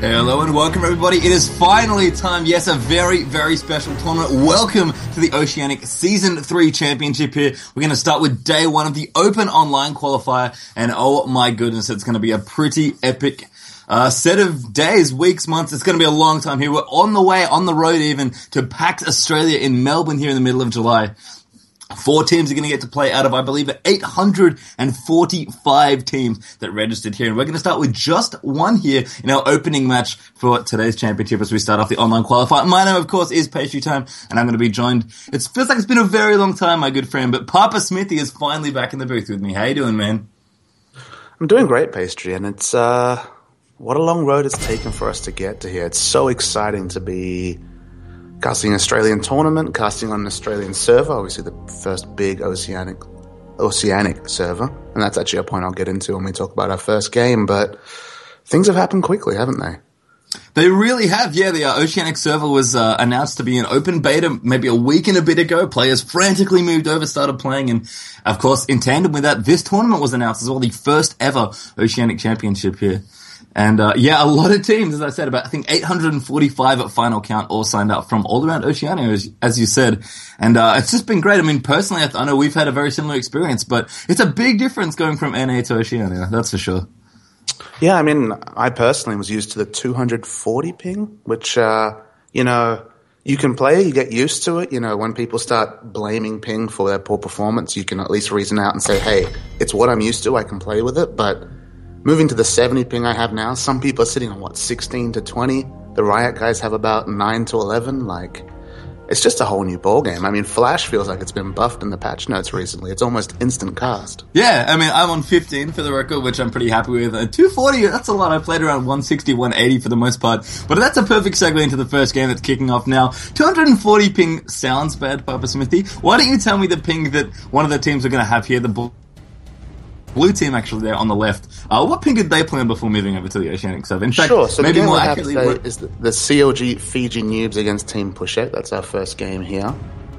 Hello and welcome everybody. It is finally time, yes, a very, very special tournament. Welcome to the Oceanic Season 3 Championship here. We're going to start with day one of the Open Online Qualifier, and oh my goodness, it's going to be a pretty epic set of days, weeks, months. It's going to be a long time here. We're on the way, on the road even, to PAX Australia in Melbourne here in the middle of July. 4 teams are going to get to play out of, I believe, 845 teams that registered here. And we're going to start with just one here in our opening match for today's championship as we start off the online qualifier. My name, of course, is Pastry Time, and I'm going to be joined. It feels like it's been a very long time, my good friend, but Papa Smithy is finally back in the booth with me. How you doing, man? I'm doing great, Pastry, and it's, what a long road it's taken for us to get to here. It's so exciting to be casting an Australian tournament, casting on an Australian server, obviously the first big Oceanic server. And that's actually a point I'll get into when we talk about our first game. But things have happened quickly, haven't they? They really have, yeah. The Oceanic server was announced to be an open beta maybe a week and a bit ago. Players frantically moved over, started playing, and of course, in tandem with that, this tournament was announced as well, the first ever Oceanic Championship here. And, yeah, a lot of teams, as I said, about, I think, 845 at final count all signed up from all around Oceania, as you said. And, it's just been great. I mean, personally, I know we've had a very similar experience, but it's a big difference going from NA to Oceania, that's for sure. Yeah, I mean, I personally was used to the 240 ping, which, you know, you can play, you get used to it. You know, when people start blaming ping for their poor performance, you can at least reason out and say, hey, it's what I'm used to, I can play with it, but moving to the 70 ping I have now, some people are sitting on, 16 to 20? The Riot guys have about 9 to 11. Like, it's just a whole new ballgame. I mean, Flash feels like it's been buffed in the patch notes recently. It's almost instant cast. Yeah, I mean, I'm on 15 for the record, which I'm pretty happy with. 240, that's a lot. I played around 160, 180 for the most part. But that's a perfect segue into the first game that's kicking off now. 240 ping sounds bad, Papa Smithy. Why don't you tell me the ping that one of the teams are going to have here, the blue team actually there on the left. What ping did they play on before moving over to the Oceanic server? In fact, sure, so maybe the game more I have to accurately, say is the CLG FIJI Newbz against Team Pushek. That's our first game here.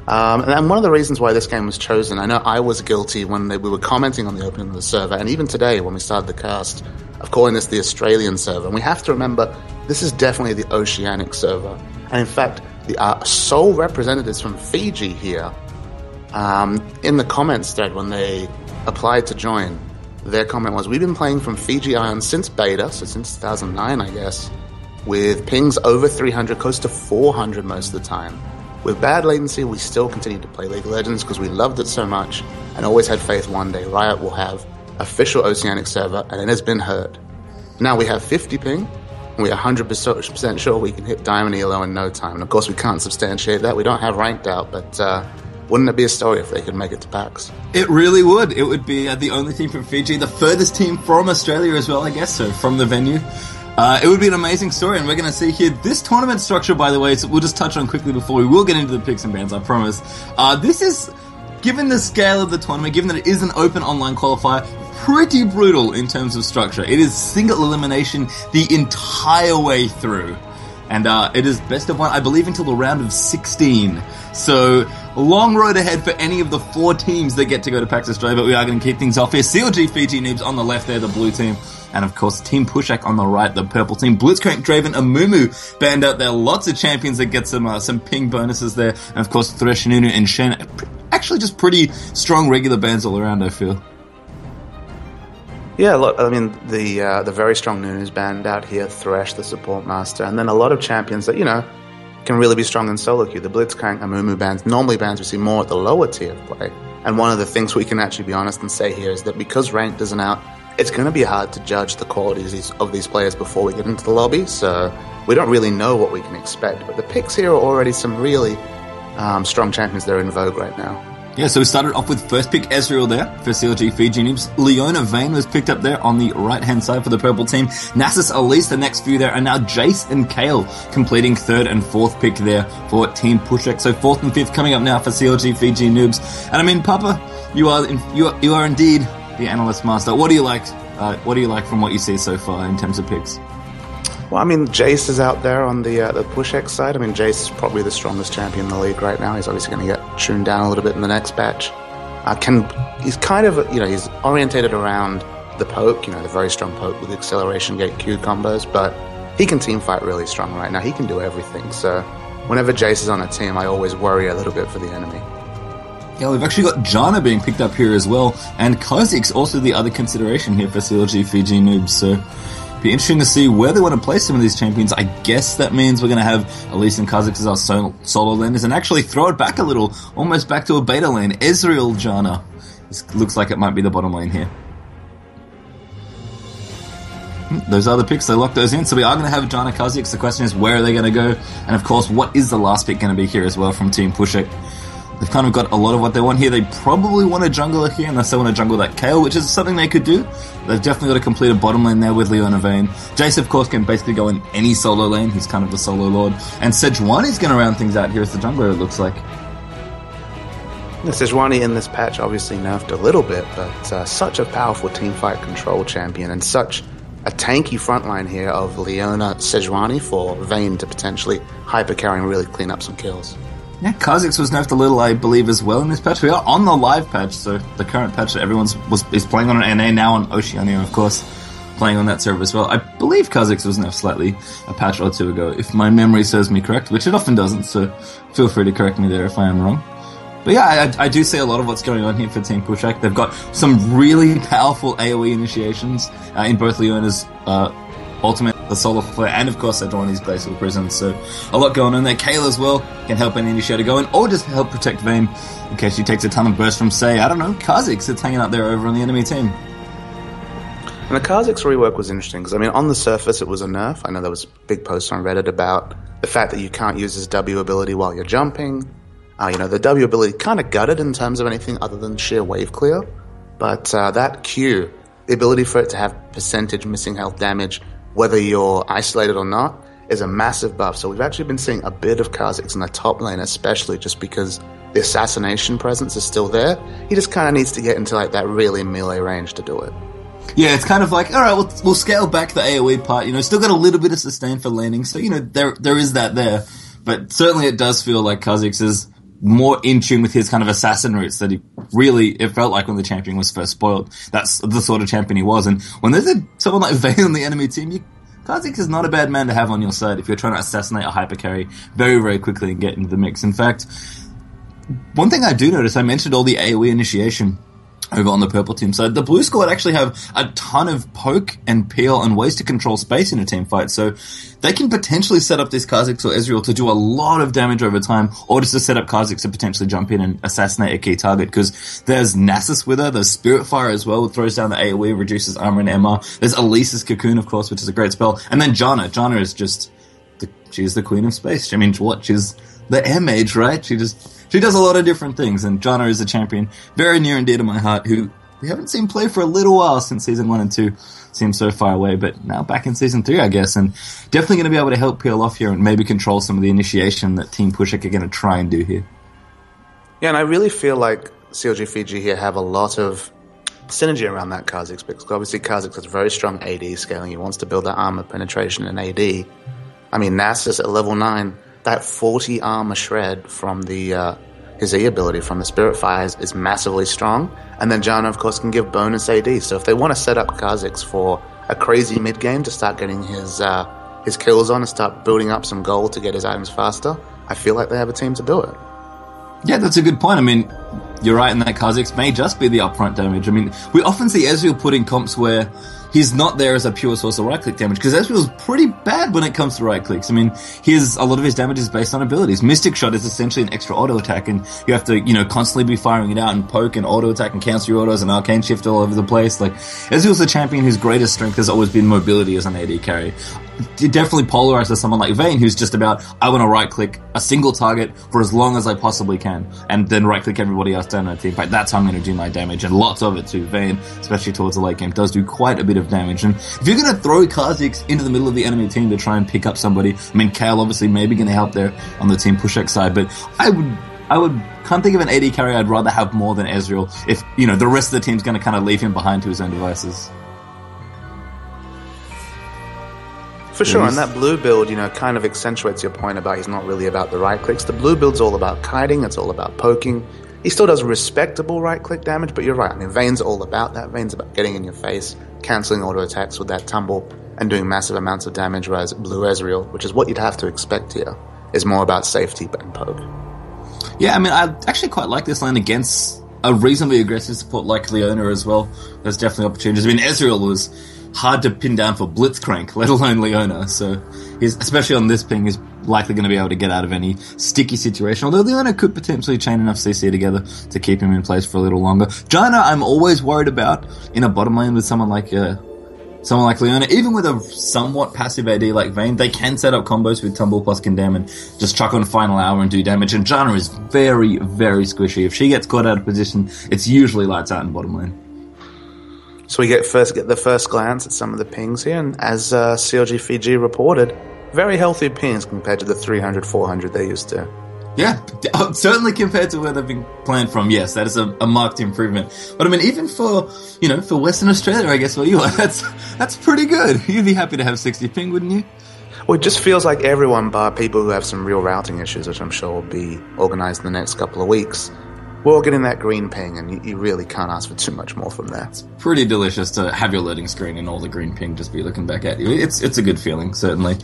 And one of the reasons why this game was chosen, I know I was guilty when we were commenting on the opening of the server, and even today when we started the cast, of calling this the Australian server. And we have to remember, this is definitely the Oceanic server. And in fact, the sole representatives from Fiji here, in the comments thread when they applied to join, their comment was, we've been playing from Fiji Island since beta, so since 2009, I guess, with pings over 300, close to 400 most of the time. With bad latency, we still continue to play League of Legends because we loved it so much and always had faith one day Riot will have official Oceanic server, and it has been heard. Now we have 50 ping, and we are 100% sure we can hit Diamond ELO in no time. And of course, we can't substantiate that. We don't have ranked out, but wouldn't it be a story if they could make it to PAX? It really would. It would be the only team from Fiji, the furthest team from Australia as well, I guess, so from the venue. It would be an amazing story, and we're going to see here this tournament structure, by the way, so we'll just touch on quickly before we will get into the picks and bans, I promise. This is, given the scale of the tournament, given that it is an open online qualifier, pretty brutal in terms of structure. It is single elimination the entire way through. And it is best of one, I believe, until the round of 16. So, a long road ahead for any of the 4 teams that get to go to PAX Australia, but we are going to keep things off here. CLG FIJI Newbz on the left there, the blue team. And of course, Team Pushek on the right, the purple team. Blitzcrank, Draven, Amumu banned out there. Lots of champions that get some ping bonuses there. And of course, Thresh, Nunu, and Shen. Actually, just pretty strong regular bans all around, I feel. Yeah, look, I mean, the very strong Nunu's banned out here, Thresh, the support master, and then a lot of champions that, you know, can really be strong in solo queue. The Blitzcrank, Amumu bans, normally bans we see more at the lower tier of play. And one of the things we can actually be honest and say here is that because ranked isn't out, it's going to be hard to judge the qualities of these players before we get into the lobby, so we don't really know what we can expect. But the picks here are already some really strong champions that are in vogue right now. Yeah, so we started off with first pick Ezreal there for CLG FIJI Newbz. Leona Vayne was picked up there on the right-hand side for the purple team. Nasus Elise, the next few there, and now Jace and Kale completing third and fourth pick there for Team Pushek. So fourth and fifth coming up now for CLG FIJI Newbz. And I mean, Papa, you are indeed the analyst master. What do you like? What do you like from what you see so far in terms of picks? Well, I mean, Jace is out there on the Pushek side. I mean, Jace is probably the strongest champion in the league right now. He's obviously going to get tuned down a little bit in the next batch. He's kind of, he's orientated around the poke, the very strong poke with acceleration gate Q combos, but he can team fight really strong right now. He can do everything. So whenever Jace is on a team, I always worry a little bit for the enemy. Yeah, we've actually got Janna being picked up here as well, and Kha'Zix also the other consideration here for CLG FIJI Newbz, so be interesting to see where they want to place some of these champions. I guess that means we're going to have Elise and Kha'Zix as our solo laners, and actually throw it back a little, almost back to a beta lane. Ezreal Janna. This looks like it might be the bottom lane here. Those other picks, they lock those in, so we are going to have Janna Kha'Zix. The question is, where are they going to go? And of course, what is the last pick going to be here as well from Team Pushek? They've kind of got a lot of what they want here. They probably want a jungler here, unless they want to jungle that Kayle, which is something they could do. They've definitely got to complete a bottom lane there with Leona Vayne. Jace, of course, can basically go in any solo lane. He's kind of the solo lord. And Sejuani's going to round things out here as the jungler, it looks like. Sejuani in this patch obviously nerfed a little bit, but such a powerful teamfight control champion, and such a tanky frontline here of Leona Sejuani for Vayne to potentially hyper-carry and really clean up some kills. Yeah, Kha'Zix was nerfed a little, I believe, as well in this patch. We are on the live patch, so the current patch that everyone's is playing on NA, now on Oceania, of course, playing on that server as well. I believe Kha'Zix was nerfed slightly a patch or two ago, if my memory serves me correct, which it often doesn't, so feel free to correct me there if I am wrong. But yeah, I do see a lot of what's going on here for Team Pushek. They've got some really powerful AoE initiations in both Leona's ultimate, the Solar Flare, and of course Sejuani's Glacial Prison. So a lot going on there. Kayle as well can help any initiator go in, or just help protect Vayne in case she takes a ton of burst from, say, I don't know, Kha'Zix that's hanging out there over on the enemy team. And the Kha'Zix rework was interesting, because, I mean, on the surface it was a nerf. I know there was big posts on Reddit about the fact that you can't use his W ability while you're jumping. The W ability kind of gutted in terms of anything other than sheer wave clear. But that Q, the ability for it to have percentage missing health damage, whether you're isolated or not, is a massive buff. So we've actually been seeing a bit of Kha'Zix in the top lane, especially just because the assassination presence is still there. He just kind of needs to get into like that really melee range to do it. Yeah, it's kind of like, all right, we'll scale back the AoE part. Still got a little bit of sustain for laning, so there is that there. But certainly it does feel like Kha'Zix is more in tune with his kind of assassin roots that it felt like when the champion was first spoiled. That's the sort of champion he was. And when there's someone like Vayne on the enemy team, Kha'Zix is not a bad man to have on your side if you're trying to assassinate a hyper carry very, very quickly and get into the mix. In fact, one thing I do notice, I mentioned all the AoE initiation over on the purple team side. The blue squad actually have a ton of poke and peel and ways to control space in a team fight, so they can potentially set up this Kha'Zix or Ezreal to do a lot of damage over time, or just to set up Kha'Zix to potentially jump in and assassinate a key target, because there's Nasus with her, there's Spiritfire as well, throws down the AoE, reduces armor and MR, there's Elise's Cocoon, of course, which is a great spell, and then Janna. Janna is just, she's the queen of space. I mean, she's the air mage, right? She does a lot of different things, and Janna is a champion very near and dear to my heart, who we haven't seen play for a little while since Season 1 and 2. Seems so far away, but now back in Season 3, I guess, and definitely going to be able to help peel off here and maybe control some of the initiation that Team Pushek are going to try and do here. Yeah, and I really feel like CLG FIJI here have a lot of synergy around that Kha'Zix, because obviously Kha'Zix has very strong AD scaling. He wants to build that armor penetration and AD. I mean, Nasus at level 9, that 40 armor shred from his E ability from the Spiritfire is massively strong. And then Janna, of course, can give bonus AD. So if they want to set up Kha'Zix for a crazy mid-game to start getting his kills on and start building up some gold to get his items faster, I feel like they have a team to do it. Yeah, that's a good point. I mean, you're right in that Kha'Zix may just be the upfront damage. I mean, we often see Ezreal put in comps where he's not there as a pure source of right-click damage, because Ezreal's pretty bad when it comes to right-clicks. I mean, a lot of his damage is based on abilities. Mystic Shot is essentially an extra auto-attack, and you have to, constantly be firing it out and poke and auto-attack and cancel your autos and arcane shift all over the place. Like, Ezreal's a champion whose greatest strength has always been mobility as an AD carry. It definitely polarized to someone like Vayne, who's just about, I want to right-click a single target for as long as I possibly can, and then right-click everybody else down in a team fight. That's how I'm going to do my damage, and lots of it too. Vayne, especially towards the late game, does do quite a bit of damage. And if you're going to throw Kha'Zix into the middle of the enemy team to try and pick up somebody, I mean, Kayle obviously maybe going to help there on the Team Pushek side, but I can't think of an AD carry I'd rather have more than Ezreal if, the rest of the team's going to kind of leave him behind to his own devices. For sure, and that blue build, kind of accentuates your point about he's not really about the right clicks. The blue build's all about kiting, it's all about poking. He still does respectable right-click damage, but you're right. I mean, Vayne's all about that. Vayne's about getting in your face, cancelling auto attacks with that tumble, and doing massive amounts of damage, whereas Blue Ezreal, which is what you'd have to expect here, is more about safety and poke. Yeah, I mean, I actually quite like this lane against a reasonably aggressive support like Leona as well. There's definitely opportunities. I mean, Ezreal was hard to pin down for Blitzcrank, let alone Leona, so especially on this ping, he's likely going to be able to get out of any sticky situation, although Leona could potentially chain enough CC together to keep him in place for a little longer. Janna, I'm always worried about in a bottom lane with someone like Leona, even with a somewhat passive AD like Vayne, they can set up combos with Tumble plus Condemn and just chuck on Final Hour and do damage, and Janna is very, very squishy. If she gets caught out of position, it's usually lights out in bottom lane. So we get the first glance at some of the pings here, and as CLG FIJI reported, very healthy pings compared to the 300, 400 they used to. Yeah, certainly compared to where they've been playing from, yes, that is a marked improvement. But I mean, even for Western Australia, I guess, where you are, that's pretty good. You'd be happy to have 60 ping, wouldn't you? Well, it just feels like everyone, bar people who have some real routing issues, which I'm sure will be organised in the next couple of weeks, we're all getting that green ping, and you really can't ask for too much more from there. It's pretty delicious to have your loading screen and all the green ping just be looking back at you. It's a good feeling, certainly.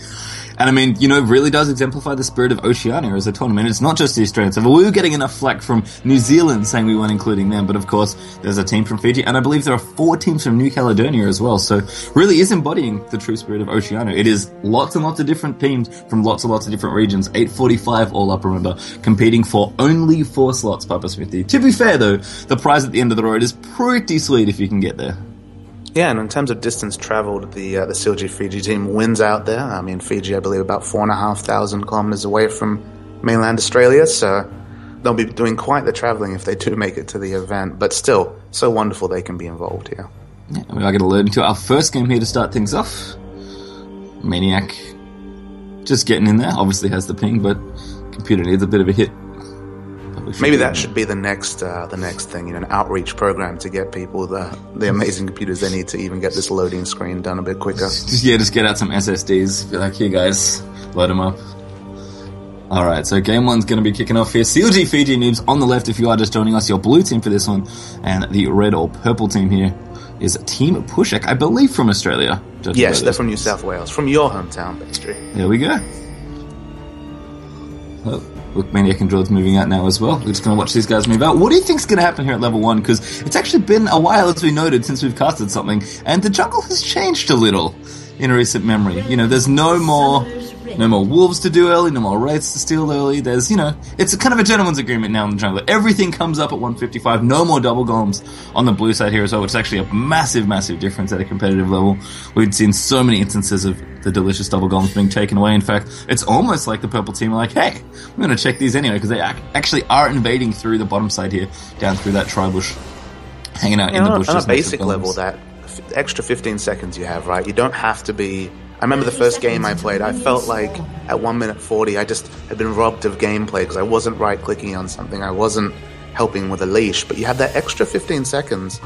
And I mean, it really does exemplify the spirit of Oceania as a tournament. It's not just the Australians. We were getting enough flack from New Zealand saying we weren't including them, but of course, there's a team from Fiji, and I believe there are 4 teams from New Caledonia as well, so really is embodying the true spirit of Oceania. It is lots and lots of different teams from lots and lots of different regions, 845 all up, remember, competing for only 4 slots, Papa Smithy. To be fair, though, the prize at the end of the road is pretty sweet if you can get there. Yeah, and in terms of distance travelled, the CLG FIJI team wins out there. I mean, Fiji, I believe, about 4,500 kilometres away from mainland Australia, so they'll be doing quite the travelling if they do make it to the event, but still, so wonderful they can be involved here. Yeah, we are going to lead into our first game here to start things off. Maniac just getting in there, obviously has the ping, but computer needs a bit of a hit. Maybe that should be the next thing, an outreach program to get people the amazing computers they need to even get this loading screen done a bit quicker. Just get out some SSDs. Be like, here guys, load them up. Alright, so game 1's going to be kicking off here. CLG FIJI Newbz on the left if you are just joining us, your blue team for this one, and the red or purple team here is Team Pushek, I believe from Australia. Yes, they're from New South Wales, from your hometown, Bestry. There we go. Oh. Look, Maniac and Jordan's moving out now as well. We're just going to watch these guys move out. What do you think's going to happen here at level 1? Because it's actually been a while, as we noted, since we've casted something, and the jungle has changed a little in recent memory. There's no more wolves to do early, no more wraiths to steal early. There's, it's a kind of a gentleman's agreement now in the jungle. Everything comes up at 155. No more double golems on the blue side here as well, which is actually a massive, massive difference at a competitive level. We've seen so many instances of the delicious double golems being taken away. In fact, it's almost like the purple team are like, hey, we're going to check these anyway, because they actually are invading through the bottom side here, down through that tri-bush, hanging out in the bushes. On a basic level, that extra 15 seconds you have, right? You don't have to be... I remember the first game I played, I felt like at 1 minute 40 I just had been robbed of gameplay because I wasn't right-clicking on something, I wasn't helping with a leash, but you have that extra 15 seconds,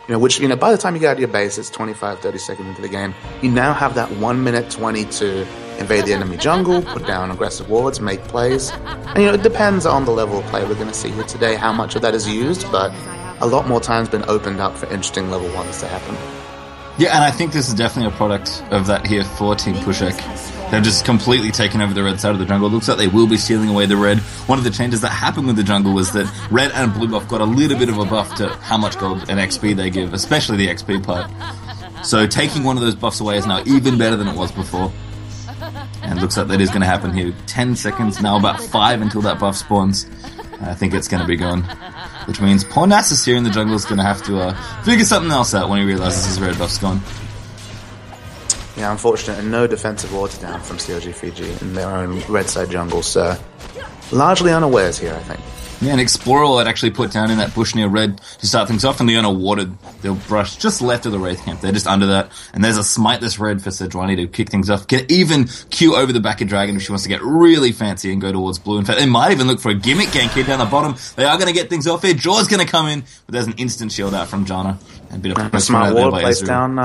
which, by the time you get out of your base, it's 25, 30 seconds into the game. You now have that 1 minute 20 to invade the enemy jungle, put down aggressive wards, make plays. And, it depends on the level of play we're going to see here today, how much of that is used, but a lot more time's been opened up for interesting level 1s to happen. Yeah, and I think this is definitely a product of that here for Team Pushek. They've just completely taken over the red side of the jungle. It looks like they will be stealing away the red. One of the changes that happened with the jungle was that red and blue buff got a little bit of a buff to how much gold and XP they give, especially the XP part. So taking one of those buffs away is now even better than it was before. And it looks like that is going to happen here. 10 seconds, now about 5 until that buff spawns. I think it's going to be gone. Which means poor Nasus here in the jungle is going to have to figure something else out when he realizes his red buff's gone. Yeah, unfortunate, and no defensive wards down from CLG FIJI in their own red side jungle, so largely unawares here, I think. Yeah, an Explorer had actually put down in that bush near red to start things off, and Leona warded their brush just left of the Wraith camp. They're just under that, and there's a smite this red for Sejuani to kick things off. Can even Q over the back of Dragon if she wants to get really fancy and go towards blue. In fact, they might even look for a gimmick gank here down the bottom. They are going to get things off here. Jaw's going to come in, but there's an instant shield out from Janna. And a bit of a smart ward placed down,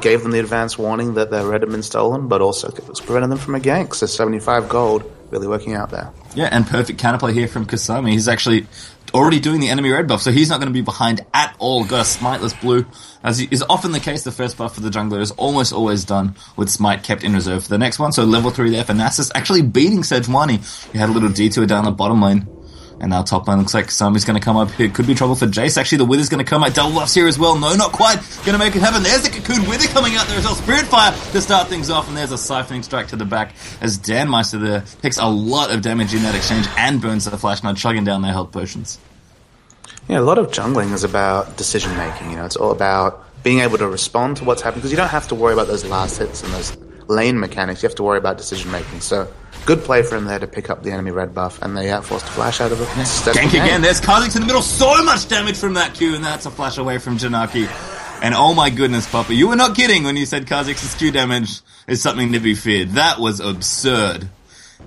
gave them the advance warning that their red had been stolen, but also prevented them from a gank, so 75 gold. Really working out there. Yeah, and perfect counterplay here from Kasami. He's actually already doing the enemy red buff, so he's not going to be behind at all. Got a smiteless blue, as is often the case. The first buff for the jungler is almost always done with smite kept in reserve for the next one. So level 3 there for Nasus, actually beating Sejuani. He had a little detour down the bottom lane. And now top lane looks like somebody's going to come up here. Could be trouble for Jace. Actually, the Wither's going to come out. Double buffs here as well. No, not quite. Going to make it happen. There's the Cocoon Wither coming out there as well. Spirit Fire to start things off. And there's a Siphoning Strike to the back as Danmeister there takes a lot of damage in that exchange and burns the Flash Node, chugging down their health potions. Yeah, a lot of jungling is about decision making. It's all about being able to respond to what's happening, because you don't have to worry about those last hits and those lane mechanics. You have to worry about decision making. So good play for him there to pick up the enemy red buff, and they forced a flash out of it. Gank again. There's Kha'Zix in the middle. So much damage from that Q, and that's a flash away from Janaki. And oh my goodness, Papa, you were not kidding when you said Kha'Zix's Q damage is something to be feared. That was absurd.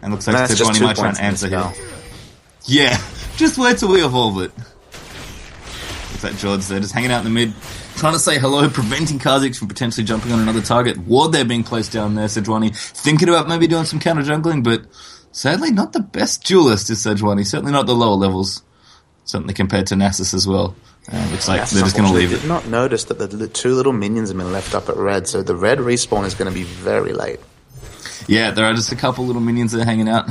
And looks like Sejuani might try and answer here. Yeah, just wait till we evolve it. Looks like George there, just hanging out in the mid, trying to say hello, preventing Kha'Zix from potentially jumping on another target. Ward there being placed down there, Sejuani thinking about maybe doing some counter jungling, but sadly not the best duelist is Sejuani, certainly not the lower levels, certainly compared to Nasus as well. Looks like they're just going to leave it. I did not notice that the two little minions have been left up at red, so the red respawn is going to be very late. Yeah, there are just a couple little minions there hanging out.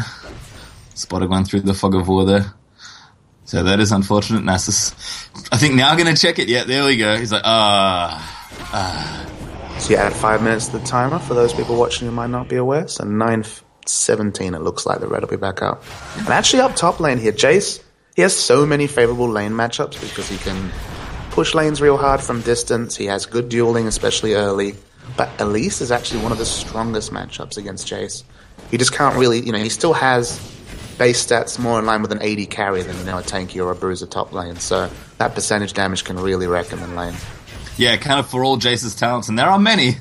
Spotted one through the fog of war there. So that is unfortunate. Nasus, I think now going to check it. Yeah, there we go. He's like, So you add 5 minutes to the timer for those people watching who might not be aware. So 9:17, it looks like the red will be back up. And actually up top lane here, Jace, he has so many favorable lane matchups because he can push lanes real hard from distance. He has good dueling, especially early. But Elise is actually one of the strongest matchups against Jace. He just can't really, he still has base stats more in line with an AD carry than, a tanky or a bruiser top lane. So that percentage damage can really wreck him in lane. Yeah, kind of for all Jace's talents, and there are many,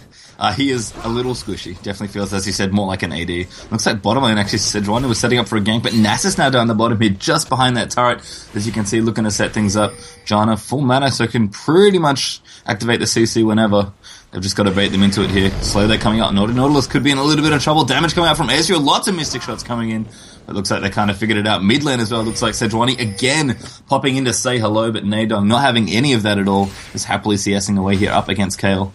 he is a little squishy. Definitely feels, as you said, more like an AD. Looks like bottom lane actually Sejuani was setting up for a gank, but Nasus now down the bottom here, just behind that turret. As you can see, looking to set things up. Janna, full mana, so can pretty much activate the CC whenever. They've just got to bait them into it here. Slow they're coming out. Nautilus could be in a little bit of trouble. Damage coming out from Ezreal. Lots of Mystic shots coming in. It looks like they kind of figured it out. Mid lane as well. Looks like Sejuani again popping in to say hello, but Nadong not having any of that at all. Just happily CSing away here up against Kayle.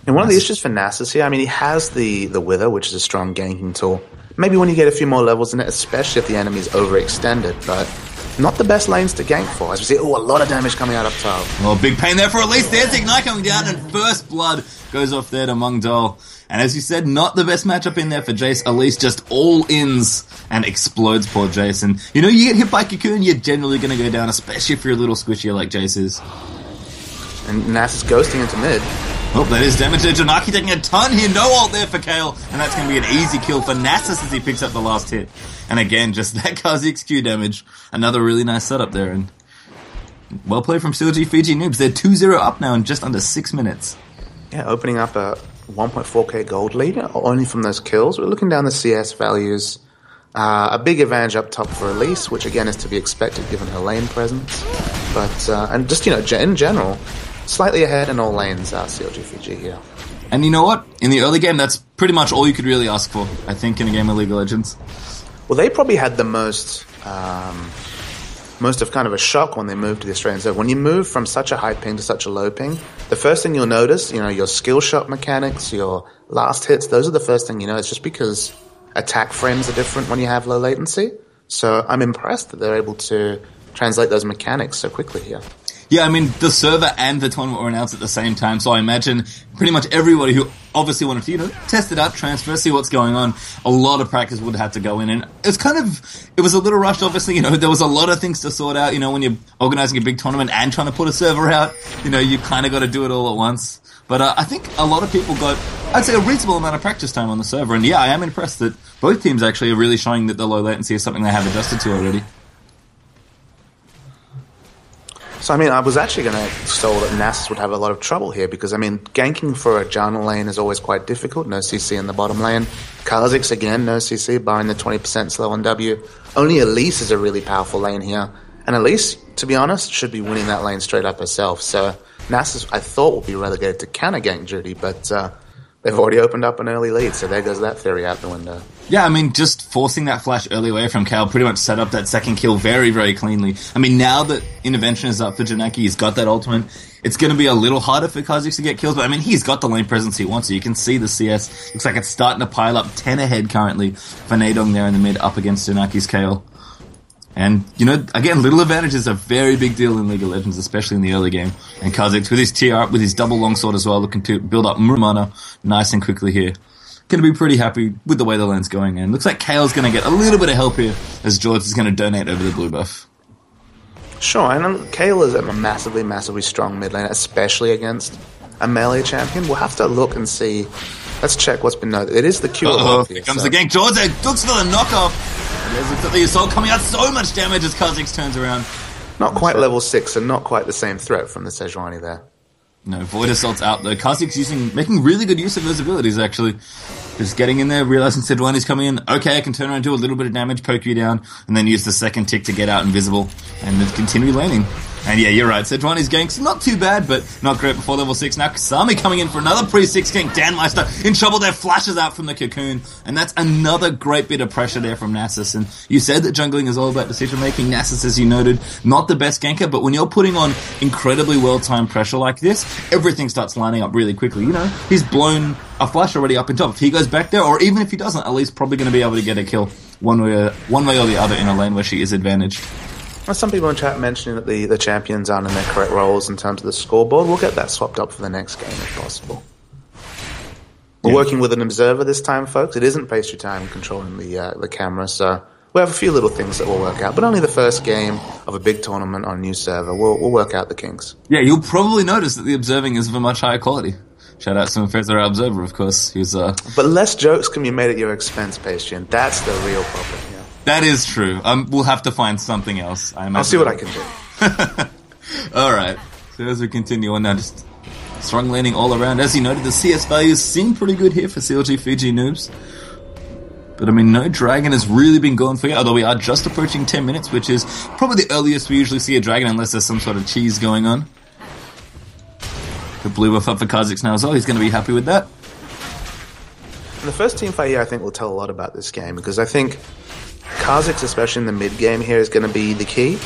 And one of the issues for Nasus here, he has the Wither, which is a strong ganking tool. Maybe when you get a few more levels in it, especially if the enemy's overextended, but not the best lanes to gank for. As we see, a lot of damage coming out up top. Oh, big pain there for Elise. There's Ignite coming down, and first blood goes off there to Mung Dol. And as you said, not the best matchup in there for Jace. Elise just all ins and explodes poor Jace. And, you get hit by Cocoon, you're generally going to go down, especially if you're a little squishier like Jace is. And Nasus ghosting into mid. Oh, that is damage there. Janaki taking a ton here. No ult there for Kayle. And that's going to be an easy kill for Nasus as he picks up the last hit. And again, just that Kha'Zix Q damage. Another really nice setup there. And well played from CLG FIJI Newbz. They're 2-0 up now in just under 6 minutes. Yeah, opening up a 1.4k gold lead only from those kills. We're looking down the CS values. A big advantage up top for Elise, which again is to be expected given her lane presence. But, and just, in general, slightly ahead in all lanes, CLG FIJI here. And you know what? In the early game, that's pretty much all you could really ask for, I think, in a game of League of Legends. Well, they probably had the most of kind of a shock when they moved to the Australian server. When you move from such a high ping to such a low ping, the first thing you'll notice, your skill shot mechanics, your last hits, those are the first thing you notice, just because attack frames are different when you have low latency. So I'm impressed that they're able to translate those mechanics so quickly here. Yeah, the server and the tournament were announced at the same time, so I imagine pretty much everybody who obviously wanted to, test it out, transfer, see what's going on, a lot of practice would have to go in, and it was a little rushed, obviously, there was a lot of things to sort out, when you're organizing a big tournament and trying to put a server out, you kind of got to do it all at once. But I think a lot of people got, I'd say, a reasonable amount of practice time on the server, and yeah, I am impressed that both teams actually are really showing that the low latency is something they have adjusted to already. So, I was actually going to stall that Nasus would have a lot of trouble here because, ganking for a Janna lane is always quite difficult. No CC in the bottom lane. Kha'Zix, again, no CC, barring the 20% slow on W. Only Elise is a really powerful lane here. And Elise, to be honest, should be winning that lane straight up herself. So, Nasus, I thought, would be relegated to counter gank duty, but they've already opened up an early lead, so there goes that theory out the window. Yeah, I mean, just forcing that flash early away from Kale pretty much set up that second kill very, very cleanly. I mean, now that Intervention is up for Janaki, he's got that ultimate, it's going to be a little harder for Kha'Zix to get kills, but I mean, he's got the lane presence he wants, so you can see the CS. Looks like it's starting to pile up 10 ahead currently for Nadong there in the mid, up against Janaki's Kale. And, you know, again, little advantage is a very big deal in League of Legends, especially in the early game. And Kha'Zix, with his TR up, with his double longsword as well, looking to build up mana nice and quickly here. Going to be pretty happy with the way the lane's going, and looks like Kale's going to get a little bit of help here, as George is going to donate over the blue buff. Sure, and Kale is a massively, massively strong mid lane, especially against a melee champion. We'll have to look and see. Let's check what's been noted. It is the Q. Here comes the gank. George looks for the knockoff. Looks at the assault coming out, so much damage as Kha'Zix turns around. Not quite level 6 and not quite the same threat from the Sejuani there. No, Void Assault's out though. Kha'Zix making really good use of those abilities actually. Just getting in there, realizing Sejuani's coming in. Okay, I can turn around and do a little bit of damage, poke you down, and then use the second tick to get out invisible, and then continue laning. And yeah, you're right, Sejuani's ganks, not too bad, but not great before level 6. Now Kasami coming in for another pre-6 gank. Danmeister in trouble there, flashes out from the cocoon, and that's another great bit of pressure there from Nasus. And you said that jungling is all about decision-making. Nasus, as you noted, not the best ganker, but when you're putting on incredibly well-timed pressure like this, everything starts lining up really quickly. You know, he's blown a flash already up in top. If he goes back there, or even if he doesn't, at least probably going to be able to get a kill one way or the other in a lane where she is advantaged. Some people in chat mentioning that the champions aren't in their correct roles in terms of the scoreboard. We'll get that swapped up for the next game if possible. We're working with an observer this time, folks. It isn't pastry time controlling the camera, so we have a few little things that will work out, but only the first game of a big tournament on a new server. We'll work out the kinks. Yeah, you'll probably notice that the observing is of a much higher quality. Shout out to Feather Observer, of course. But less jokes can be made at your expense, pastry, and that's the real problem here. That is true. We'll have to find something else. I'll see what I can do. Alright. So as we continue on now, just strong laning all around. As you noted, the CS values seem pretty good here for CLG FIJI Newbz. But I mean, no dragon has really been going for you, although we are just approaching 10 minutes, which is probably the earliest we usually see a dragon, unless there's some sort of cheese going on. The blue buff up for Kha'Zix now as well. He's going to be happy with that. And the first team fight here, I think, will tell a lot about this game, because I think Kha'Zix, especially in the mid game here, is going to be the key.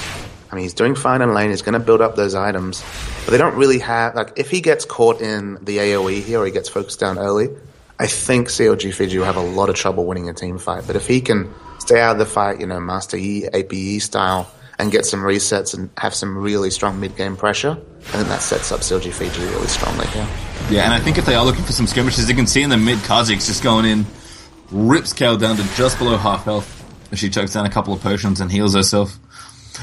I mean, he's doing fine in lane, he's going to build up those items, but they don't really have, like, if he gets caught in the AoE here, or he gets focused down early, I think CLG FIJI will have a lot of trouble winning a team fight. But if he can stay out of the fight, you know, Master E, APE style, and get some resets and have some really strong mid-game pressure, I think that sets up CLG FIJI really strongly here. Yeah, and I think if they are looking for some skirmishes, you can see in the mid, Kha'Zix just going in, rips Kale down to just below half health. She chokes down a couple of potions and heals herself.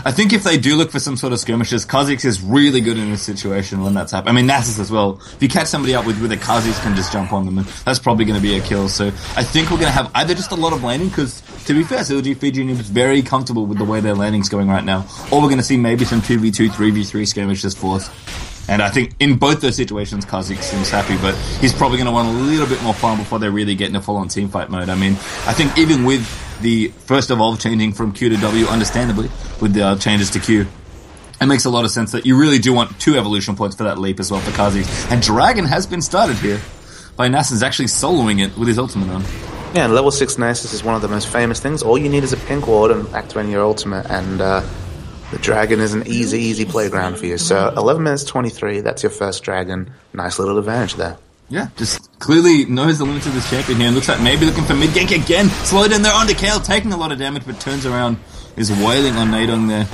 I think if they do look for some sort of skirmishes, Kha'Zix is really good in this situation when that's happening. I mean, Nasus as well. If you catch somebody up with it, Kha'Zix can just jump on them, and that's probably going to be a kill. So I think we're going to have either just a lot of laning, because to be fair, CLG FIJI is very comfortable with the way their laning's going right now. Or we're going to see maybe some 2v2, 3v3 skirmishes forth. And I think in both those situations, Kha'Zix seems happy, but he's probably going to want a little bit more fun before they really get into full-on teamfight mode. I mean, I think even with the first evolve changing from Q to W, understandably, with the changes to Q, it makes a lot of sense that you really do want 2 evolution points for that leap as well for Kha'Zix. And Dragon has been started here by Nasus actually soloing it with his ultimate on. Yeah, and level 6 Nasus is one of the most famous things. All you need is a pink ward and activating your ultimate, and the dragon is an easy playground for you. So 11 minutes 23, that's your first dragon. Nice little advantage there. Yeah, just clearly knows the limits of this champion here, and looks like maybe looking for mid-gank again. Slowed in there onto Kale, taking a lot of damage, but turns around, is wailing on Nadong there.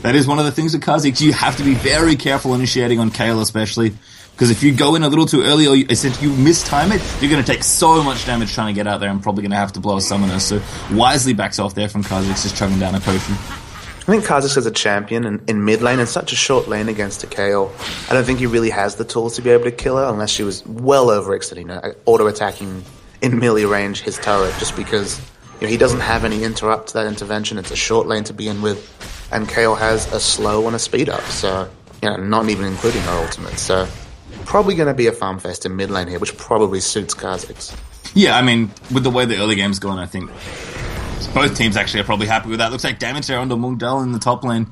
That is one of the things with Kha'Zix. You have to be very careful initiating on Kale especially, because if you go in a little too early or you mistime it, you're going to take so much damage trying to get out there and probably going to have to blow a summoner. So wisely backs off there from Kha'Zix, just chugging down a potion. I think Kha'Zix as a champion in mid lane, in such a short lane against a Kale, I don't think he really has the tools to be able to kill her unless she was well overextending, auto-attacking in melee range his turret, just because he doesn't have any interrupt to that intervention. It's a short lane to begin with, and Kale has a slow and a speed up, so not even including her ultimate. So probably going to be a farm fest in mid lane here, which probably suits Kha'Zix. Yeah, I mean, with the way the early game's going, I think both teams actually are probably happy with that. Looks like damage there onto Mungdal in the top lane.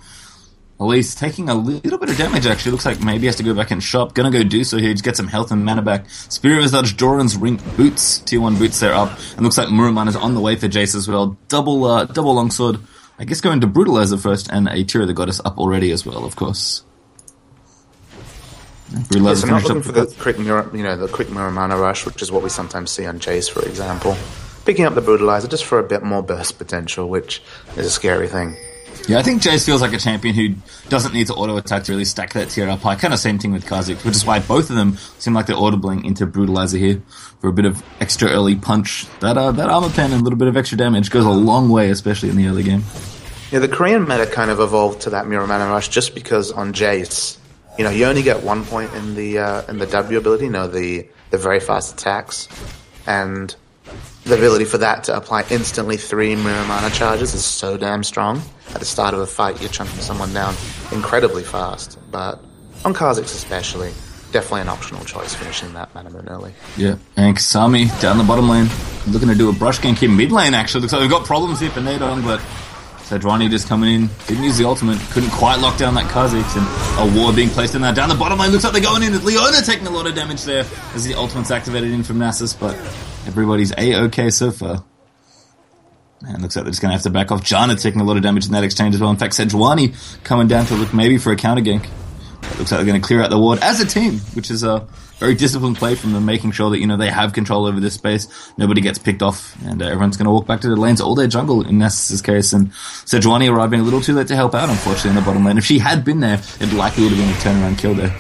Elise taking a little bit of damage, actually. Looks like maybe he has to go back and shop. Gonna go do so here to get some health and mana back. Spirit Visage, Joran's Ring boots. Tier 1 boots there up. And looks like Muruman is on the way for Jace as well. Double longsword. I guess going to Brutalizer first, and a Tear of the Goddess up already as well, of course. Yes, I'm not looking for the quick mirror mana rush, which is what we sometimes see on Jace, for example. Picking up the Brutalizer just for a bit more burst potential, which is a scary thing. Yeah, I think Jace feels like a champion who doesn't need to auto-attack to really stack that tier up high. Kind of same thing with Kha'Zix, which is why both of them seem like they're audibling into Brutalizer here for a bit of extra early punch. That armor pen and a little bit of extra damage goes a long way, especially in the early game. Yeah, the Korean meta kind of evolved to that mirror mana rush just because on Jace, you only get 1 point in the W ability, the very fast attacks, and the ability for that to apply instantly 3 mirror mana charges is so damn strong. At the start of a fight, you're chunking someone down incredibly fast. But on Kha'Zix especially, definitely an optional choice finishing that mana moon early. Yeah, and Kasami down the bottom lane, looking to do a brush gank here mid lane actually. Looks like we've got problems here for Nadong, but Sejuani just coming in, didn't use the ultimate, couldn't quite lock down that Kha'Zix, and a ward being placed in there. Down the bottom lane, looks like they're going in. Leona taking a lot of damage there as the ultimate's activated in from Nasus, but everybody's A-okay so far. And looks like they're just going to have to back off. Janna taking a lot of damage in that exchange as well. In fact, Sejuani coming down to look maybe for a counter gank. It looks like they're going to clear out the ward as a team, which is a very disciplined play from them, making sure that, they have control over this space. Nobody gets picked off, and everyone's going to walk back to the lanes all their jungle in Nasus' case. And Sejuani arriving a little too late to help out, unfortunately, in the bottom lane. If she had been there, it likely would have been a turnaround kill there.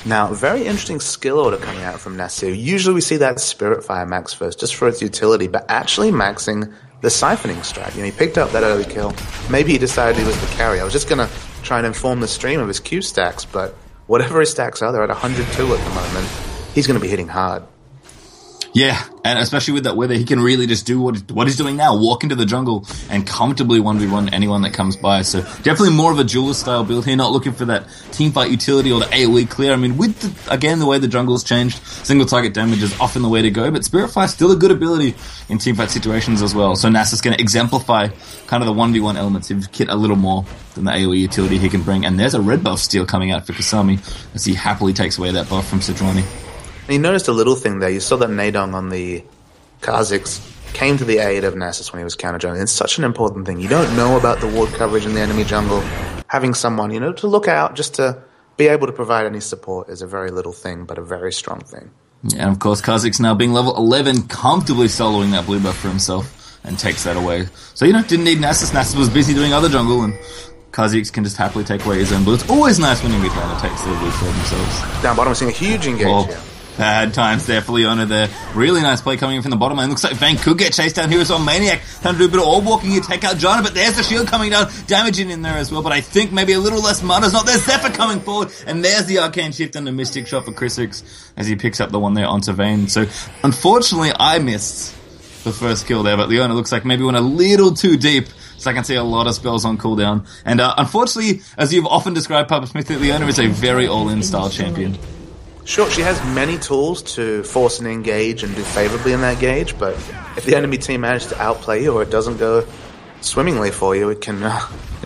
Now, very interesting skill order coming out from Nasu. Usually we see that Spirit Fire max first, just for its utility, but actually maxing the Siphoning strat. He picked up that early kill. Maybe he decided he was the carry. I was just going to try and inform the stream of his Q stacks, but whatever his stacks are, they're at 102 at the moment. He's going to be hitting hard. Yeah, and especially with that weather, he can really just do what he's doing now, walk into the jungle and comfortably 1v1 anyone that comes by. So definitely more of a duelist style build here, not looking for that teamfight utility or the AoE clear. I mean, with the way the jungle's changed, single target damage is often the way to go, but Spirit Fire's still a good ability in teamfight situations as well. So Nasus going to exemplify kind of the 1v1 elements of Kit a little more than the AoE utility he can bring. And there's a red buff steal coming out for Kasami as he happily takes away that buff from Sejuani. And you noticed a little thing there. You saw that Nadong on the Kha'Zix came to the aid of Nasus when he was counter-jungling. It's such an important thing. You don't know about the ward coverage in the enemy jungle. Having someone, to look out, just to be able to provide any support is a very little thing, but a very strong thing. Yeah, and of course, Kha'Zix now being level 11, comfortably soloing that blue buff for himself and takes that away. So, didn't need Nasus. Nasus was busy doing other jungle, and Kha'Zix can just happily take away his own blue. It's always nice when a mid laner takes their blue for themselves. Down bottom, we're seeing a huge engage here. Bad times there for Leona there. Really nice play coming in from the bottom lane. Looks like Vayne could get chased down here as well. Maniac trying to do a bit of orb walking here, take out Janna, but there's the shield coming down, damaging in there as well. But I think maybe a little less mana's not there. Zephyr coming forward, and there's the arcane shift and the mystic shot for Kha'Zix as he picks up the one there onto Vayne. So unfortunately, I missed the first kill there, but Leona looks like maybe went a little too deep. So I can see a lot of spells on cooldown. And unfortunately, as you've often described, Papa Smith, Leona is a very all-in style champion. Sure, she has many tools to force an engage and do favorably in that gauge, but if the enemy team manages to outplay you or it doesn't go swimmingly for you, it can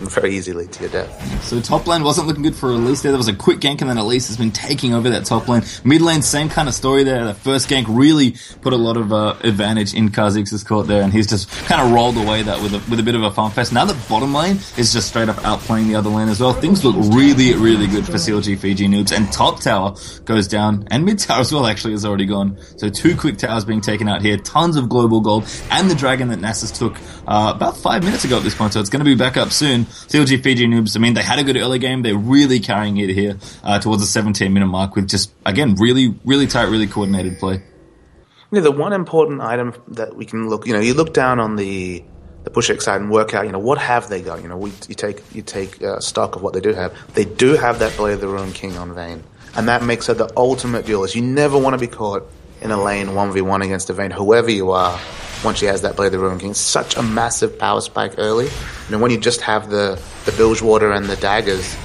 very easily lead to your death. So top lane wasn't looking good for Elise there. There was a quick gank and then Elise has been taking over that top lane. Mid lane, same kind of story there. The first gank really put a lot of advantage in Kha'Zix's court there, and he's just kind of rolled away that with a bit of a farm fest. Now the bottom lane is just straight up outplaying the other lane as well. Things look really, really good for CLG FIJI Newbz, and top tower goes down, and mid tower as well actually is already gone. So 2 quick towers being taken out here, tons of global gold, and the dragon that Nasus took about 5 minutes ago at this point, so it's going to be back up soon. CLG FIJI Newbz, I mean, they had a good early game. They're really carrying it here towards the 17-minute mark with just, again, really, really tight, really coordinated play. The one important item that we can look, you look down on the Pushek side and work out, what have they got? You take stock of what they do have. They do have that Blade of the Ruined King on Vayne, and that makes her the ultimate duelist. You never want to be caught in a lane 1v1 against a Vayne, whoever you are. Once she has that Blade of the Ruined King, such a massive power spike early. When you just have the bilge water and the daggers,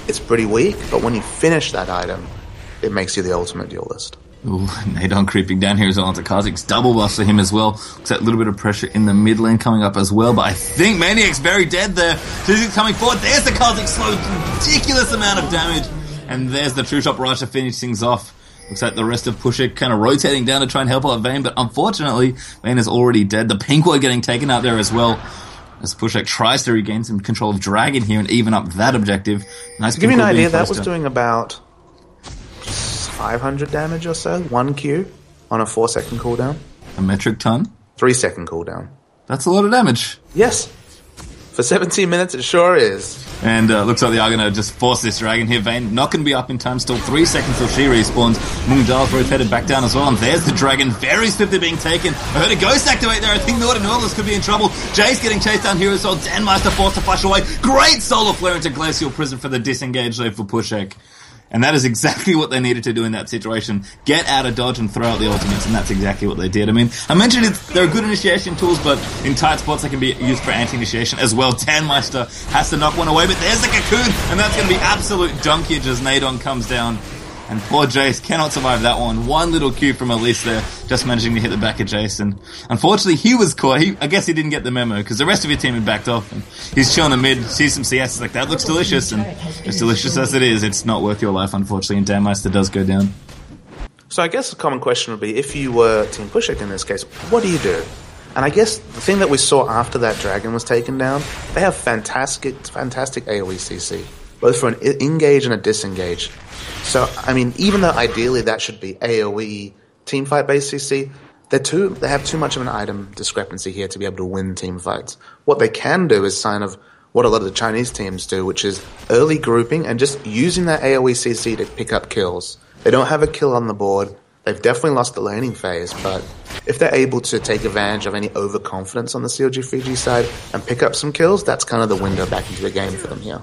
it's pretty weak. But when you finish that item, it makes you the ultimate duelist. Ooh, Nadon creeping down here as well onto Kha'Zix. Double buff for him as well. Looks like a little bit of pressure in the mid lane coming up as well, but I think Maniac's very dead there. Kha'Zix coming forward. There's the Kha'Zix slow. Ridiculous amount of damage. And there's the True Shot Barrage to finish things off. Looks like the rest of Pushek kind of rotating down to try and help out Vayne, but unfortunately, Vayne is already dead. The pink ward getting taken out there as well. As Pushek tries to regain some control of Dragon here and even up that objective. Nice. To give you an idea, that was doing about 500 damage or so, 1 Q on a 4-second cooldown. A metric ton? 3-second cooldown. That's a lot of damage. Yes. For 17 minutes, it sure is. And looks like they are going to just force this Dragon here. Vayne not going to be up in time. Still 3 seconds till she respawns. Mungjal's rotated back down as well. And there's the Dragon. Very swiftly being taken. I heard a Ghost activate there. I think Northern Nautilus could be in trouble. Jace getting chased down here as well. Danmeister forced to flash away. Great Solar Flare into Glacial Prison for the disengage though for Pushek. And that is exactly what they needed to do in that situation. Get out of dodge and throw out the ultimates, and that's exactly what they did. I mean, I mentioned they're good initiation tools, but in tight spots they can be used for anti-initiation as well. Tanmeister has to knock one away, but there's the Cocoon, and that's going to be absolute dunkage as Nadon comes down. And poor Jace cannot survive that one. One little Q from Elise there, just managing to hit the back of Jace. And unfortunately, he was caught. I guess he didn't get the memo, because the rest of your team had backed off. And he's chilling in the mid, sees some CS, like, that looks delicious. And as delicious as it is, it's not worth your life, unfortunately. And Danmeister does go down. So I guess the common question would be, if you were Team Pushek in this case, what do you do? And I guess the thing that we saw after that Dragon was taken down, they have fantastic AoE CC, both for an engage and a disengage. So, I mean, even though ideally that should be AoE teamfight based CC, they have too much of an item discrepancy here to be able to win team fights. What they can do is sign of what a lot of the Chinese teams do, which is early grouping and just using that AoE CC to pick up kills. They don't have a kill on the board. They've definitely lost the laning phase, but if they're able to take advantage of any overconfidence on the CLG Fiji side and pick up some kills, that's kind of the window back into the game for them here.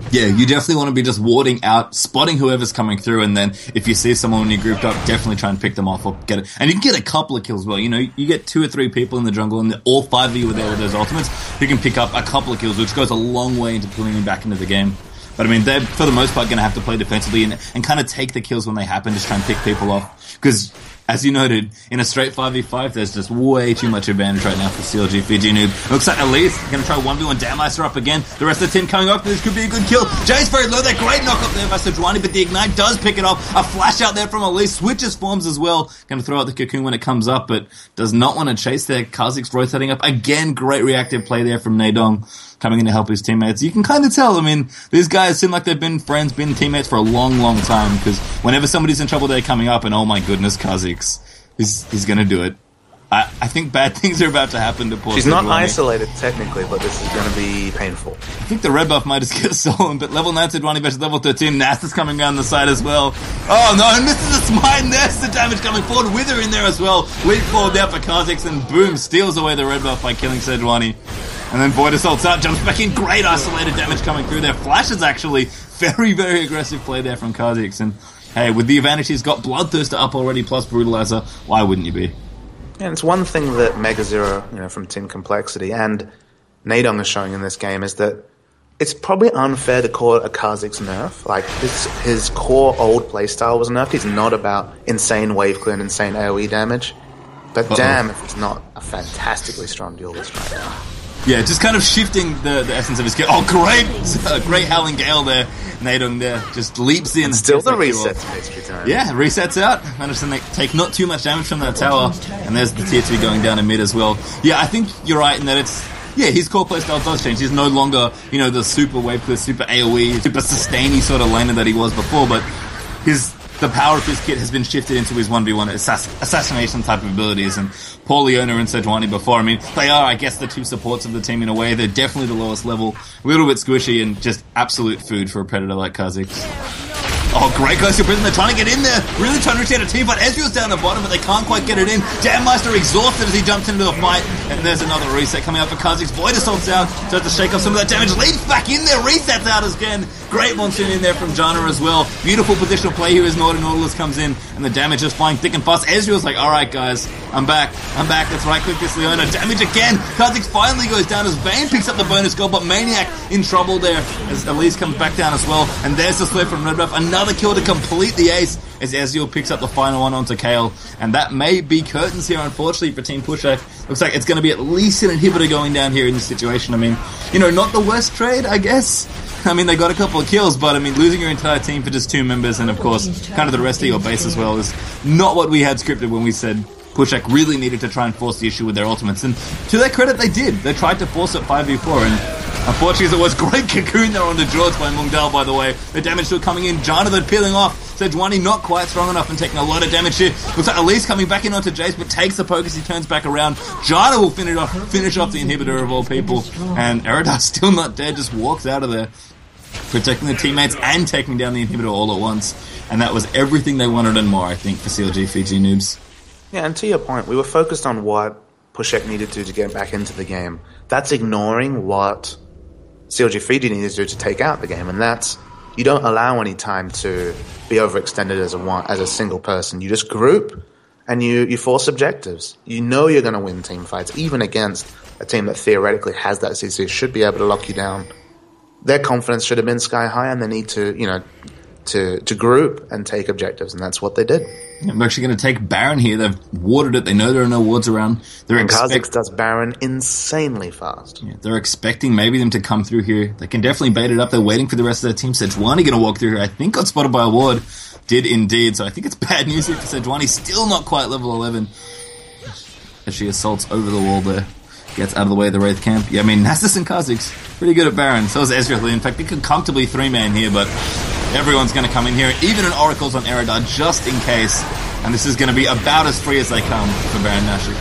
Yeah, you definitely want to be just warding out, spotting whoever's coming through, and then if you see someone when you're grouped up, definitely try and pick them off or get it. And you can get a couple of kills as well. You know, you get 2 or 3 people in the jungle, and all 5 of you are there with those ultimates. You can pick up a couple of kills, which goes a long way into pulling them back into the game. But I mean, they're, for the most part, going to have to play defensively and kind of take the kills when they happen, just try and pick people off. Because, as you noted, in a straight 5v5, there's just way too much advantage right now for CLG FIJI Newbz. Looks like Elise going to try 1v1 Danmeister up again. The rest of the team coming up. This could be a good kill. Jay's very low. That great knock up there by Sejuani, but the Ignite does pick it up. A flash out there from Elise. Switches forms as well. Going to throw out the Cocoon when it comes up, but does not want to chase there. Kha'Zix rotating up. Again, great reactive play there from Nadong, coming in to help his teammates. You can kind of tell, I mean, these guys seem like they've been friends, been teammates for a long, long time, because whenever somebody's in trouble, they're coming up, and oh my goodness, Kha'Zix, he's gonna do it. I think bad things are about to happen to poor She's not isolated, technically, but this is gonna be painful. I think the red buff might just get stolen, but level 9 Sejuani versus level 13, Nasta's coming down the side as well. Oh no, and this is a smite, and there's the damage coming forward, Wither in there as well. Leap forward there for Kha'Zix, and boom, steals away the red buff by killing Sejuani. And then Void assaults out, jumps back in, great isolated damage coming through there. Flashes actually, very, very aggressive play there from Kha'Zix. And hey, with the advantage he's got, Bloodthirster up already, plus Brutalizer, why wouldn't you be? And it's one thing that Mega Zero, from Team Complexity and Nadong is showing in this game is that it's probably unfair to call it a Kha'Zix nerf. Like, his core old playstyle was nerfed. He's not about insane wave clear and insane AoE damage. But damn if he's not a fantastically strong duelist right now. Yeah, just kind of shifting the essence of his skill. Oh, great Howling Gale there. Nadong there just leaps in. And still the resets extra time. Yeah, resets out. Managed to take not too much damage from that tower. And there's the tier 2 going down in mid as well. Yeah, I think you're right in that his core playstyle does change. He's no longer, the super wave clear, super AoE, super sustainy sort of laner that he was before, but the power of his kit has been shifted into his 1v1 assassination type of abilities, and poor Leona and Sejuani before, I mean, they are, I guess, the 2 supports of the team in a way. They're definitely the lowest level, a little bit squishy, and just absolute food for a predator like Kha'Zix. Oh, great Glacial Prison, they're trying to get in there, really trying to reach out a team fight. Ezreal's down the bottom, but they can't quite get it in. Danmeister exhausted as he jumps into the fight, and there's another reset coming out for Kha'Zix. Void assaults out, starts to shake off some of that damage. Leaps back in there, resets out again, Great monsoon in there from Janna as well. Beautiful positional play here as Nautilus comes in, and the damage is flying thick and fast. Ezreal's like, alright guys, I'm back, let's right-click this Leona. Damage again! Kha'Zix finally goes down as Vayne picks up the bonus goal, but Maniac in trouble there as Elise comes back down as well. And there's the split from Red Buff. Another kill to complete the ace as Ezreal picks up the final one onto Kayle. And that may be curtains here, unfortunately, for Team Pushek. Looks like it's going to be at least an inhibitor going down here in this situation. I mean, you know, not the worst trade, I guess. I mean, they got a couple of kills, but I mean, losing your entire team for just 2 members and, of course, kind of the rest of your base as well is not what we had scripted when we said Pushek really needed to try and force the issue with their ultimates. And to their credit, they did. They tried to force it 5v4, and unfortunately, it was great cocoon there on the George by Mungdal, by the way. The damage still coming in. Janna, though, peeling off. Sejuani not quite strong enough and taking a lot of damage here. Looks like Elise coming back in onto Jace, but takes the poke as he turns back around. Janna will finish off the inhibitor of all people. And Eridar's still not dead, just walks out of there, protecting the teammates and taking down the inhibitor all at once. And that was everything they wanted and more, I think, for CLG FIJI Newbz. Yeah, and to your point, we were focused on what Pushek needed to do to get back into the game. That's ignoring what CLG FIJI needed to do to take out the game, and that's, you don't allow any time to be overextended as a single person. You just group and you force objectives. You know you're going to win team fights, even against a team that theoretically has that CC, should be able to lock you down. Their confidence should have been sky high, and they need to, you know, to group and take objectives, and that's what they did. I'm actually going to take Baron here. They've warded it. They know there are no wards around. And Kha'Zix does Baron insanely fast. Yeah, they're expecting maybe them to come through here. They can definitely bait it up. They're waiting for the rest of their team. Sejuani going to walk through here. I think got spotted by a ward. Did indeed. So I think it's bad news here for Sejuani. Still not quite level 11. As she assaults over the wall there. Gets out of the way of the Wraith camp. Yeah, I mean, Nasus and Kha'Zix, pretty good at Baron. So is Ezreal. In fact, they could comfortably 3-man here, but everyone's going to come in here. Even an Oracle's on Eridar, just in case. And this is going to be about as free as they come for Baron Nashor.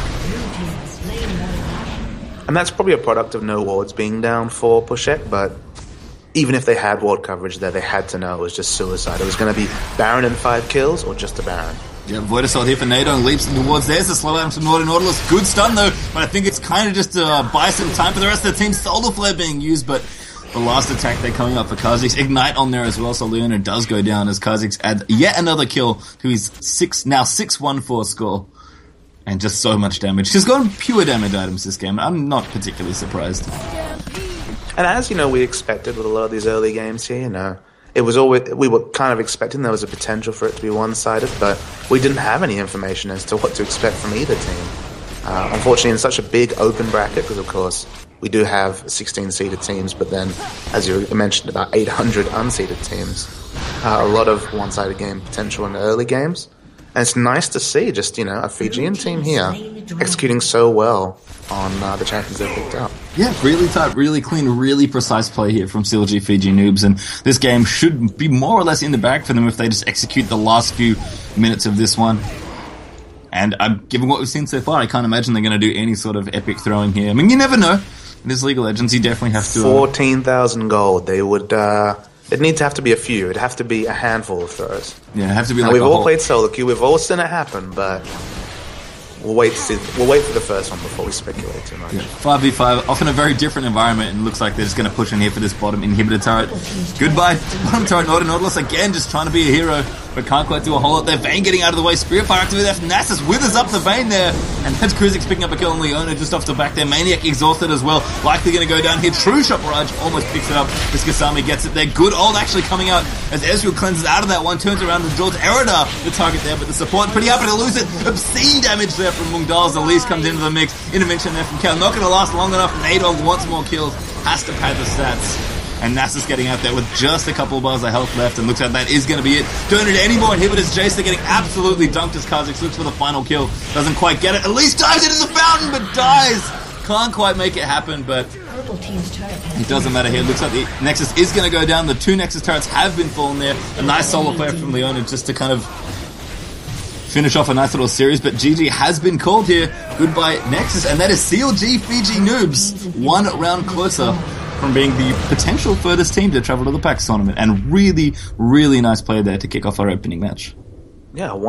And that's probably a product of no wards being down for Pushek, but even if they had ward coverage there, they had to know it was just suicide. It was going to be Baron and 5 kills, or just a Baron. Yeah, Void Assault here for Nado and leaps into wards. There's the slow out from Nautilus. Good stun though, but I think it's kind of just to buy some time for the rest of the team. Solar Flare being used, but the last attack they're coming up for Kha'Zix. Ignite on there as well, so Leona does go down as Kha'Zix adds yet another kill to his 6-1-4 score. And just so much damage. He's got pure damage items this game. I'm not particularly surprised. And as you know, we expected with a lot of these early games here, you know, it was always, we were kind of expecting there was a potential for it to be one-sided, but we didn't have any information as to what to expect from either team. Unfortunately, in such a big open bracket, because of course we do have 16 seeded teams, but then, as you mentioned, about 800 unseeded teams. A lot of one-sided game potential in the early games. And it's nice to see just, you know, a Fijian team here executing so well on the champions they've picked up. Yeah, really tight, really clean, really precise play here from CLG FIJI Newbz, and this game should be more or less in the bag for them if they just execute the last few minutes of this one. And given what we've seen so far, I can't imagine they're going to do any sort of epic throwing here. I mean, you never know. In this League of Legends, you definitely have to... 14,000 gold. They would... It'd need to have to be a few. It'd have to be a handful of throws. Yeah, it'd have to be like we've all played solo queue. We've all seen it happen, but we'll wait to see. We'll wait for the first one before we speculate too much. Yeah, 5v5, often a very different environment, and looks like they're just going to push in here for this bottom inhibitor turret. Goodbye. Bottom turret, Nautilus again, just trying to be a hero, but can't quite do a whole lot there. Vayne getting out of the way. Spirit Fire activated there. Nasus withers up the Vayne there, and that's Kha'Zix picking up a kill on Leona just off the back there. Maniac exhausted as well. Likely going to go down here. True Shot Barrage almost picks it up. This Kasami gets it there. Good ult actually coming out as Ezreal cleanses out of that one. Turns around and draws Eridar, the target there, but the support pretty happy to lose it. Obscene damage there from Mungdal. The least comes into the mix. Intervention there from Kayle. Not going to last long enough. Nadog wants more kills. Has to pad the stats. And Nasus getting out there with just a couple of bars of health left, and looks like that is going to be it. Don't need any more inhibitors. Jace, they're getting absolutely dunked as Kha'Zix looks for the final kill. Doesn't quite get it. At least dives into the fountain, but dies. Can't quite make it happen, but it doesn't matter here. Looks like the Nexus is going to go down. The 2 Nexus turrets have been fallen there. A nice solo player from Leona just to kind of finish off a nice little series, but GG has been called here. Goodbye Nexus, and that is CLG FIJI Newbz, 1 round closer from being the potential furthest team to travel to the PAX tournament, and really, really nice play there to kick off our opening match. Yeah.